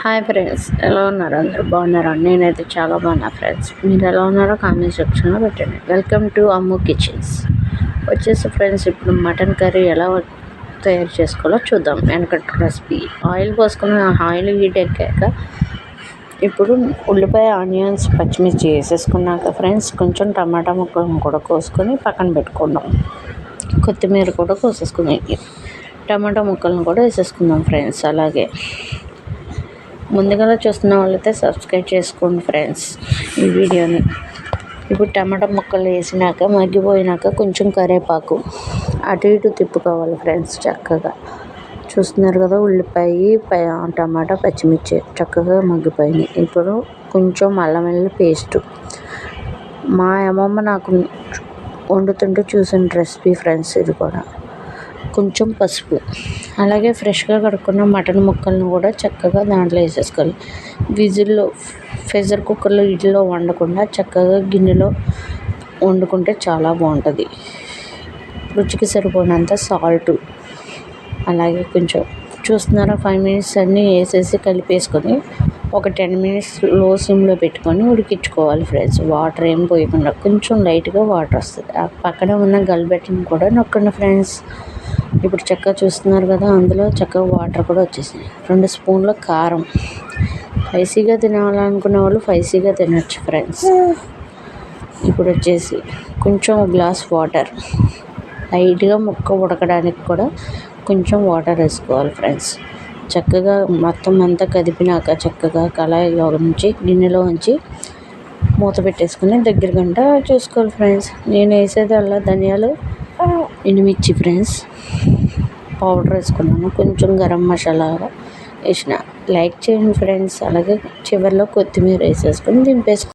Hi friends, ఎలా ఉన్నారు? అందరూ బాగున్నారా? నేనైతే చాలా బాగున్నా ఫ్రెండ్స్. మీరు ఎలా ఉన్నారో కామెంట్ సెక్షన్లో పెట్టండి. Welcome to Ammu kitchens. వచ్చేసి ఫ్రెండ్స్, ఇప్పుడు మటన్ కర్రీ ఎలా తయారు చేసుకోవాలో చూద్దాం. వెనకటి రెసిపీ. ఆయిల్ పోసుకుని ఆయిల్ హీట్ ఎక్కాక ఇప్పుడు ఉల్లిపాయ, ఆనియన్స్, పచ్చిమిర్చి వేసేసుకున్నాక ఫ్రెండ్స్ కొంచెం టమాటా ముక్కలను కూడా కోసుకొని పక్కన పెట్టుకుందాం. కొత్తిమీర కూడా కోసేసుకుందాం. టమాటా ముక్కలను కూడా వేసేసుకుందాం ఫ్రెండ్స్. అలాగే ముందుగా చూస్తున్న వాళ్ళైతే సబ్స్క్రైబ్ చేసుకోండి ఫ్రెండ్స్ ఈ వీడియోని. ఇప్పుడు టమాటా ముక్కలు వేసినాక మగ్గిపోయినాక కొంచెం కరివేపాకు అటు ఇటు తిప్పుకోవాలి ఫ్రెండ్స్. చక్కగా చూస్తున్నారు కదా, ఉల్లిపాయ, టమాటా, పచ్చిమిర్చి చక్కగా మగ్గిపోయినాయి. ఇప్పుడు కొంచెం అల్లం వెల్లుల్లి పేస్టు. మా అమ్మమ్మ నాకు వండుతుంటే చూసిన రెసిపీ ఫ్రెండ్స్ ఇది కూడా. కొంచెం పసుపు, అలాగే ఫ్రెష్గా కడుక్కున్న మటన్ ముక్కలను కూడా చక్కగా దాంట్లో వేసేసుకోవాలి. ప్రెషర్ కుక్కర్లో ఇడ్లీలో వండకుండా చక్కగా గిన్నెలో వండుకుంటే చాలా బాగుంటుంది. రుచికి సరిపోయినంత సాల్టు, అలాగే కొంచెం చూస్తున్నారా 5 మినిట్స్ అన్నీ వేసేసి కలిపేసుకొని ఒక 10 మినిట్స్ లో సిమ్లో పెట్టుకొని ఉడికించుకోవాలి ఫ్రెండ్స్. వాటర్ ఏం పోయకుండా కొంచెం లైట్గా వాటర్ వస్తుంది. ఆ పక్కన ఉన్న గల్బెట్టను కూడా నొక్కండి ఫ్రెండ్స్. ఇప్పుడు చక్కగా చూస్తున్నారు కదా, అందులో చక్కగా వాటర్ కూడా వచ్చేసాయి. 2 స్పూన్ల కారం. స్పైసీగా తినాలనుకునే వాళ్ళు స్పైసీగా తినచ్చు ఫ్రెండ్స్. ఇప్పుడు వచ్చేసి కొంచెం గ్లాస్ వాటర్. లైట్గా ముక్క ఉడకడానికి కూడా కొంచెం వాటర్ వేసుకోవాలి ఫ్రెండ్స్. చక్కగా మొత్తం అంతా కదిపినాక చక్కగా కళాయిలో నుంచి గిన్నెలో ఉంచి మూత పెట్టేసుకుని దగ్గర గంట చూసుకోవాలి ఫ్రెండ్స్. నేను వేసేది అలా ధనియాలు, ఎండుమిర్చి ఫ్రెండ్స్ పౌడర్ వేసుకున్నాను. కొంచెం గరం మసాలా వేసిన. లైక్ చేయండి ఫ్రెండ్స్. అలాగే చివరిలో కొత్తిమీర వేసేసుకొని దింపేసుకున్నాను.